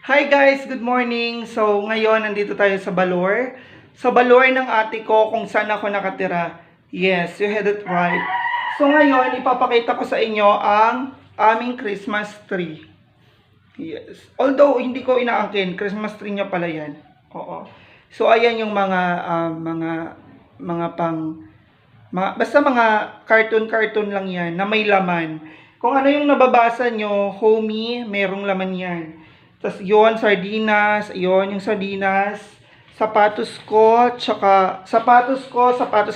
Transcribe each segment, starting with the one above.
Hi guys, good morning. So ngayon nandito tayo sa Baler. Sa Baler ng ate ko kung saan ako nakatira. Yes, you had it right. So ngayon ipapakita ko sa inyo ang aming Christmas tree. Yes. Although hindi ko inaangkin, Christmas tree niya pala 'yan. Oo. So ayan yung mga basta mga cartoon lang 'yan na may laman. Kung ano yung nababasa nyo, homie, merong laman 'yan. Tapos yun, sardinas, yun yung sardinas, sapatos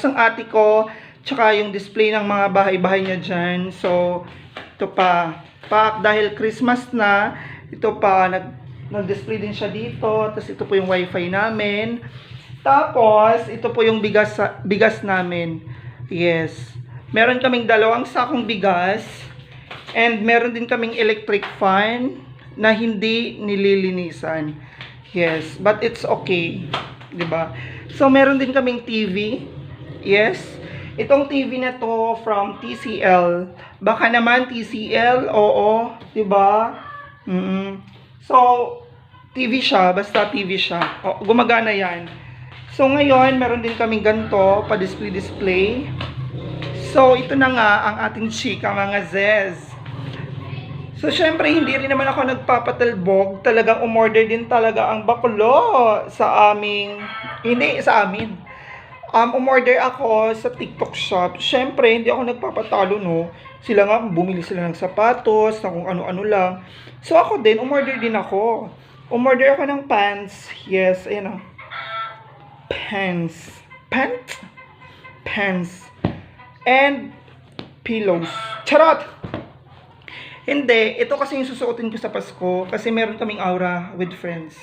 ng ate ko, tsaka yung display ng mga bahay-bahay niya dyan. So, ito pa, dahil Christmas na, ito pa, nag-display din siya dito. Tapos ito po yung wifi namin. Tapos, ito po yung bigas namin. Yes. Meron kaming dalawang sakong bigas. And meron din kaming electric fan na hindi nililinisan. Yes, but it's okay, 'di ba? So meron din kaming TV. Yes. Itong TV na to from TCL. Baka naman TCL, oo, 'di ba? So TV siya, basta TV siya. O, gumagana 'yan. So ngayon, meron din kaming ganito, pa-display. So ito na nga ang ating chika mga zez. So, syempre, hindi rin naman ako nagpapatalbog. Talagang umorder din talaga ang baklo sa aming, hindi sa amin. Umorder ako sa TikTok shop. Syempre, hindi ako nagpapatalo, no. Sila nga, bumili sila ng sapatos, na kung ano-ano lang. So, ako din, umorder din ako. Umorder ako ng pants. Yes, ayan o. Pants. Pants? Pants. And pillows. Charot! Hindi, ito kasi yung susuotin ko sa Pasko kasi meron kaming aura with friends.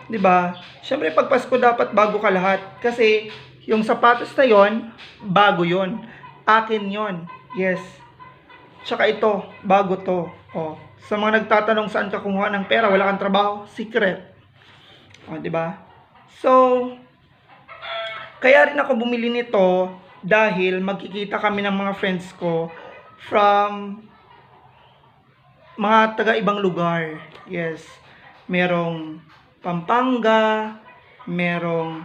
'Di ba? Syempre pag Pasko dapat bago ka lahat kasi yung sapatos na 'yon, bago 'yon. Akin 'yon. Yes. Tsaka ito, bago 'to. Oh, sa mga nagtatanong saan ka kumuha ng pera, wala kang trabaho, secret. Oh, 'di ba? So, kaya rin ako bumili nito dahil magkikita kami ng mga friends ko from mga taga-ibang lugar. Yes. Merong Pampanga, merong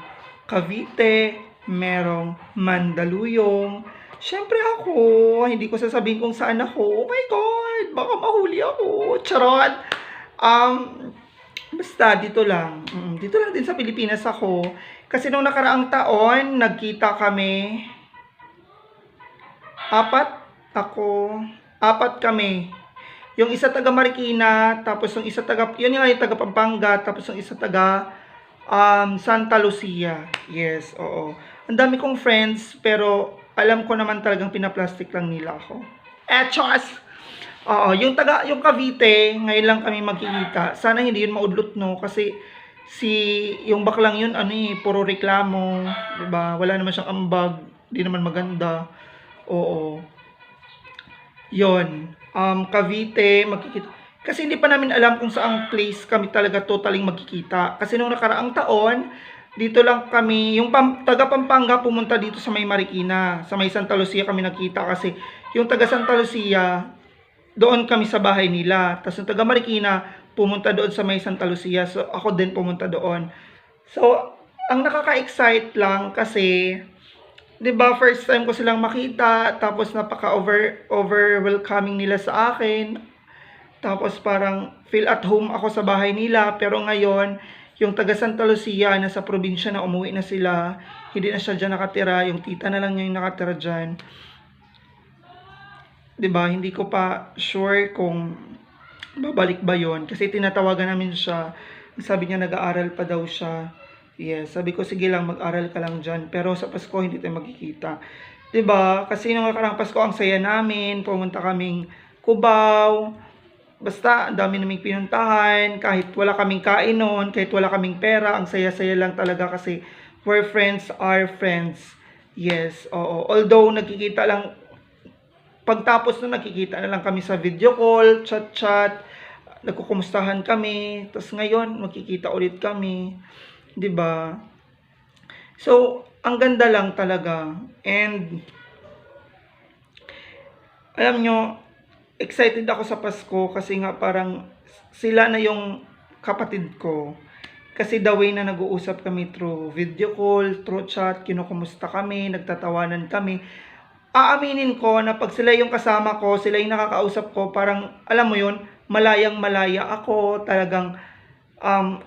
Cavite, merong Mandaluyong. Siyempre ako, hindi ko sasabihin kung saan ako. Oh my God, baka mahuli ako. Charot. Basta dito lang. Dito lang din sa Pilipinas ako. Kasi nung nakaraang taon, nagkita kami. Apat kami. Yung isa taga Marikina, tapos yung isa taga, yun yung taga Pampanga, tapos yung isa taga Santa Lucia. Yes, oo. Ang dami kong friends, pero alam ko naman talagang pinaplastic lang nila ako. Chos! Oo, yung Cavite, ngayon lang kami magkikita. Sana hindi yun maudlot, no? Kasi yung baklang yun, puro reklamo, 'di ba? Wala naman siyang ambag, hindi naman maganda. Oo. Yon, Cavite, magkikita. Kasi hindi pa namin alam kung saang place kami talaga totaling magkikita. Kasi nung nakaraang taon, dito lang kami, yung taga Pampanga pumunta dito sa may Marikina, sa may Santa Lucia kami nakita kasi yung taga Santa Lucia, doon kami sa bahay nila. Tapos yung taga Marikina, pumunta doon sa may Santa Lucia. So ako din pumunta doon. So, ang nakaka-excite lang kasi 'di ba, first time ko silang makita, tapos napaka welcoming nila sa akin. Tapos parang feel at home ako sa bahay nila, pero ngayon yung taga Santa Lucia na sa probinsya na umuwi na sila, hindi na siya diyan nakatira, yung tita na lang niya yung nakatira diyan. 'Di ba? Hindi ko pa sure kung babalik ba 'yon kasi tinatawagan namin siya. Sabi niya nag-aaral pa daw siya. Yes, sabi ko sige lang mag-aral ka lang diyan, pero sa Pasko hindi tayo magkikita. 'Di ba? Kasi nung nakarang Pasko ang saya namin, pumunta kaming Cubao. Basta ang dami naming pinuntahan, kahit wala kaming kain noon, kahit wala kaming pera, ang saya-saya lang talaga kasi where friends are friends. Yes, oo. Although nagkikita lang pagtapos nun nakikita na lang kami sa video call, chat-chat, nagkukumustahan kami, tapos ngayon magkikita ulit kami. 'Di ba? So, ang ganda lang talaga. And alam nyo, excited ako sa Pasko kasi nga parang sila na yung kapatid ko. Kasi the way na nag-uusap kami through video call, through chat, kinukumusta kami, nagtatawanan kami. Aaminin ko na pag sila yung kasama ko, sila yung nakakausap ko, parang, alam mo yun, malayang-malaya ako, talagang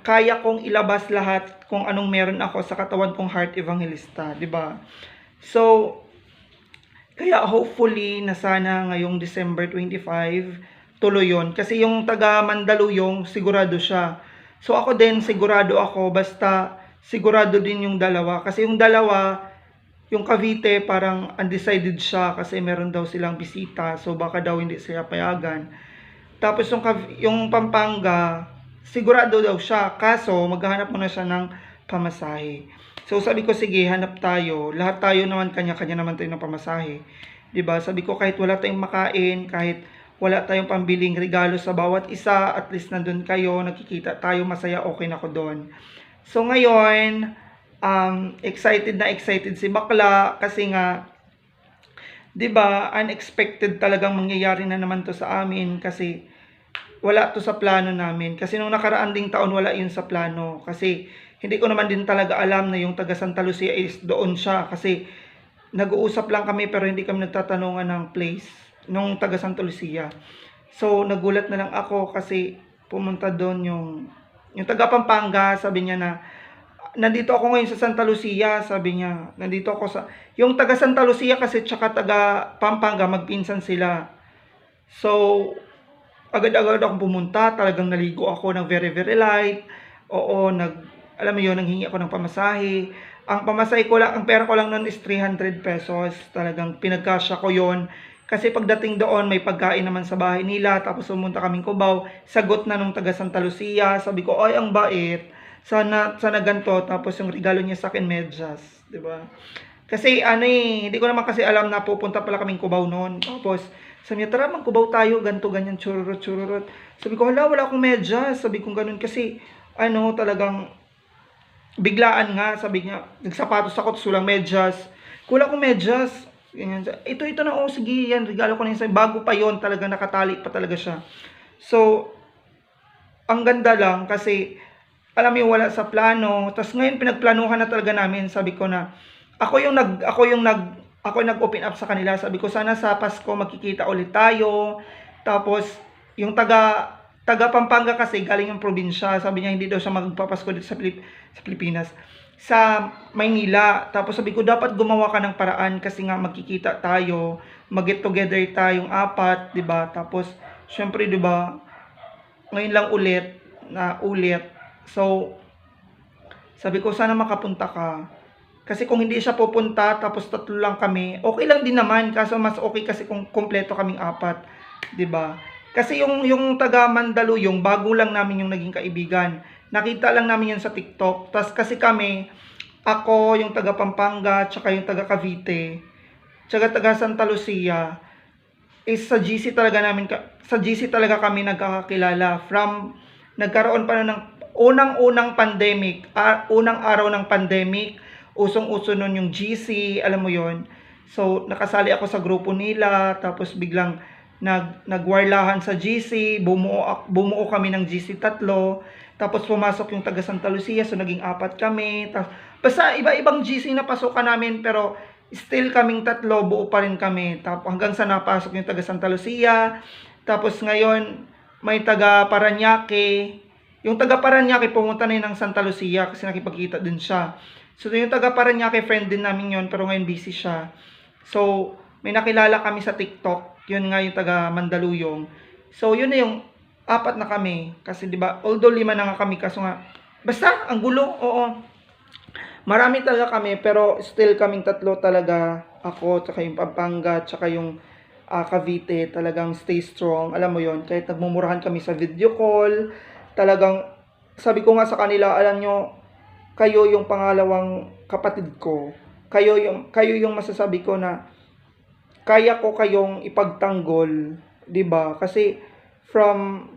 kaya kong ilabas lahat kung anong meron ako sa katawan kong heart evangelista, di ba? So, kaya hopefully na sana ngayong December 25, tuloy yun. Kasi yung taga Mandaluyong, sigurado siya. So ako din, sigurado ako, basta sigurado din yung dalawa. Kasi yung dalawa, yung Cavite, parang undecided siya kasi meron daw silang bisita. So baka daw hindi siya payagan. Tapos yung Pampanga, sigurado daw siya. Kaso, maghahanap muna siya ng pamasahe. So sabi ko, sige, hanap tayo. Lahat tayo naman, kanya-kanya naman tayo ng pamasahe. 'Di ba? Sabi ko, kahit wala tayong makain, kahit wala tayong pambiling regalo sa bawat isa, at least nandun kayo, nakikita tayo, masaya, okay na ako doon. So ngayon, excited na excited si Bakla kasi nga, 'di ba, unexpected talagang mangyayari na naman to sa amin kasi wala to sa plano namin. Kasi nung nakaraan ding taon, wala yun sa plano. Kasi hindi ko naman din talaga alam na yung taga Santa Lucia is doon siya. Kasi nag-uusap lang kami pero hindi kami nagtatanungan ng place nung taga Santa Lucia. So nagulat na lang ako kasi pumunta doon yung taga Pampanga, sabi niya na nandito ako ngayon sa Santa Lucia, sabi niya. Nandito ako sa yung taga Santa Lucia kasi tsaka taga Pampanga, magpinsan sila. So agad-agad akong pumunta, talagang naligo ako ng very very light. Oo, alam mo yun, nanghingi ako ng pamasahe. Ang pamasahe ko lang, ang pera ko lang noon is 300 pesos. Talagang pinagkasya ko yon. Kasi pagdating doon, may pagkain naman sa bahay nila. Tapos pumunta kaming Cubao. Sagot na nung taga Santa Lucia. Sabi ko, ay, ang bait. Sana ganito. Tapos yung regalo niya sa akin, medyas. Diba? Kasi hindi ko naman kasi alam na pupunta pala kaming Cubao noon. Tapos, sabi niya, tara, mag-Cubao tayo. Ganto, ganyan, chururut. Sabi ko, wala akong medyas. Sabi ko ganun kasi, talagang biglaan nga, sabi niya, nagsapatos ako, tapos walang medyas. Kulang akong medyas. Ganyan. Ito na, sige, yan, regalo ko na yun. Bago pa yon, talaga nakatali pa talaga siya. So, ang ganda lang kasi, alam mo, wala sa plano. Tapos ngayon, pinagplanuhan na talaga namin. Sabi ko na, ako yung nag-open up sa kanila. Sabi ko, sana sa Pasko magkikita ulit tayo. Tapos, yung taga Pampanga kasi galing yung probinsya. Sabi niya hindi daw siya magpapasko dito sa Pilipinas. Sa Maynila. Tapos sabi ko dapat gumawa ka ng paraan kasi nga magkikita tayo, mag-get together tayong apat, 'di ba? Tapos syempre 'di ba? Ngayon lang ulit. So sabi ko sana makapunta ka. Kasi kung hindi siya pupunta tapos tatlo lang kami, okay lang din naman kaso mas okay kasi kung kumpleto kaming apat, 'di ba? Kasi yung taga Mandaluyong, bago lang namin yung naging kaibigan. Nakita lang namin yan sa TikTok. Tas kasi kami, ako, yung taga Pampanga, tsaka yung taga Cavite, tsaka taga Santa Lucia, is sa GC talaga kami nagkakakilala. Nagkaroon pa na ng unang pandemic, unang araw ng pandemic, usong-uso nun yung GC, alam mo yon. So, nakasali ako sa grupo nila, tapos biglang nagwarlahan sa GC, bumuo kami ng GC tatlo, tapos pumasok yung taga Santa Lucia, so naging apat kami. Basta iba-ibang GC na pasukan namin, pero still kaming tatlo, buo pa rin kami. Tapos hanggang sa napasok yung taga Santa Lucia, tapos ngayon may taga Paranaque. Yung taga Paranaque pumunta na yun ng Santa Lucia kasi nakipagkita din siya. So yung taga Paranaque, friend din namin yun, pero ngayon busy siya. So may nakilala kami sa TikTok. Yun nga yung taga Mandaluyong. So, yun na yung apat na kami. Kasi, di ba, although 5 na nga kami, kaso nga, basta, ang gulo, oo. Marami talaga kami, pero still kaming tatlo talaga. Ako, tsaka yung Pampanga, tsaka yung Cavite, talagang stay strong. Alam mo yon, kahit nagmumurahan kami sa video call, talagang, sabi ko nga sa kanila, alam nyo, kayo yung pangalawang kapatid ko. Kayo yung masasabi ko na, kaya ko kayong ipagtanggol, 'di ba? Kasi from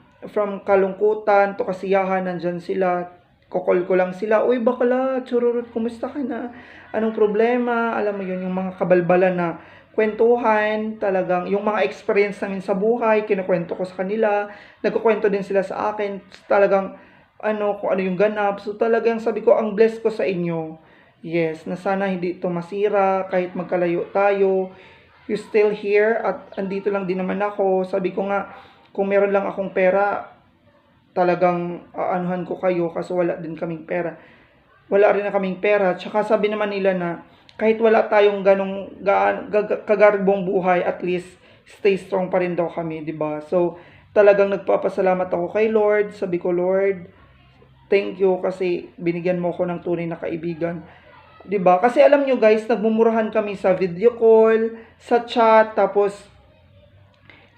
kalungkutan to kasiyahan, nandyan sila. Kokol ko lang sila, uy bakla, chururut, kumusta ka na? Anong problema? Alam mo yun, yung mga kabalbalan na kwentuhan, talagang yung mga experience namin sa buhay, kinukwento ko sa kanila, nagkukwento din sila sa akin. Talagang kung ano yung ganap. So talagang sabi ko, ang bless ko sa inyo. Yes, na sana hindi ito masira kahit magkalayo tayo. You still here at andito lang din naman ako. Sabi ko nga, kung meron lang akong pera, talagang aanuhan ko kayo kasi wala din kaming pera. Wala rin na kaming pera. Tsaka sabi naman nila na kahit wala tayong ganong kagarbong buhay, at least stay strong pa rin daw kami, 'di ba? So, talagang nagpapasalamat ako kay Lord. Sabi ko, Lord, thank you kasi binigyan mo ako ng tunay na kaibigan. 'Di ba? Kasi alam nyo guys, nagmumurahan kami sa video call, sa chat, tapos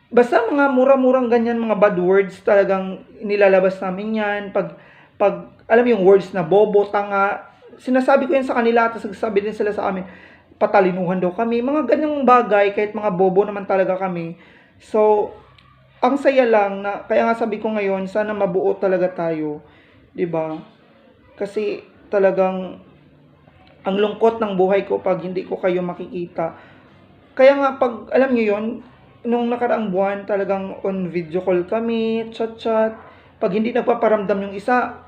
basta mga mura-murang ganyan, mga bad words talagang nilalabas namin yan. Pag alam mo yung words na bobo, tanga, sinasabi ko yan sa kanila, tapos nagsasabi din sila sa amin, patalinuhan daw kami. Mga ganyang bagay, kahit mga bobo naman talaga kami. So, ang saya lang na, kaya nga sabi ko ngayon, sana mabuo talaga tayo. 'Di ba? Kasi talagang, ang lungkot ng buhay ko pag hindi ko kayo makikita. Kaya nga pag, alam nyo yun, nung nakaraang buwan talagang on video call kami, chat-chat. Pag hindi nagpaparamdam yung isa,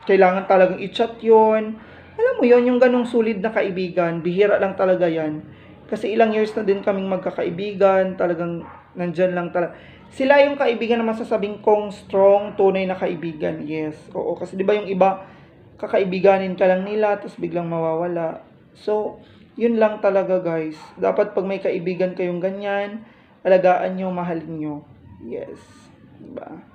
kailangan talagang i-chat yun. Alam mo yun, yung ganong solid na kaibigan, bihira lang talaga yan. Kasi ilang years na din kaming magkakaibigan, talagang nandyan lang talaga. Sila yung kaibigan na masasabing kong strong, tunay na kaibigan. Yes, oo. Kasi di ba yung iba, kakaibiganin ka lang nila, tapos biglang mawawala. So, yun lang talaga guys. Dapat pag may kaibigan kayong ganyan, alagaan nyo, mahalin nyo. Yes. Diba?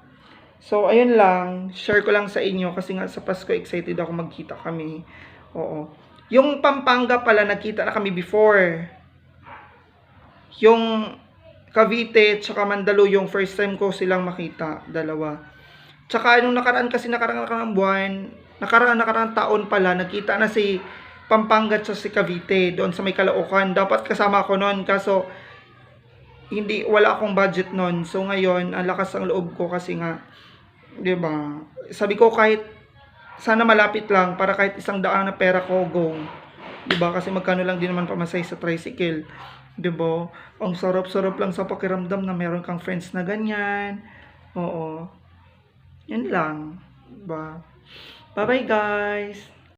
So, ayun lang. Share ko lang sa inyo kasi nga sa Pasko excited ako magkita kami. Oo. Yung Pampanga pala, nakita na kami before. Yung Cavite, tsaka Mandaluyong, first time ko silang makita. Dalawa. Tsaka nung nakaraan buwan, nakaraan taon pala, nakita na si Pampanga at si Cavite doon sa may Caloocan. Dapat kasama ako noon kaso wala akong budget noon. So ngayon, ang lakas ang loob ko kasi nga, 'di ba? Sabi ko kahit sana malapit lang para kahit 100 na pera ko go. 'Di ba? Kasi magkano lang din naman pamasahe sa tricycle. 'Di ba? Ang sarap-sarap lang sa pakiramdam na meron kang friends na ganyan. Oo. Yun lang. 'Di ba? Bye-bye guys.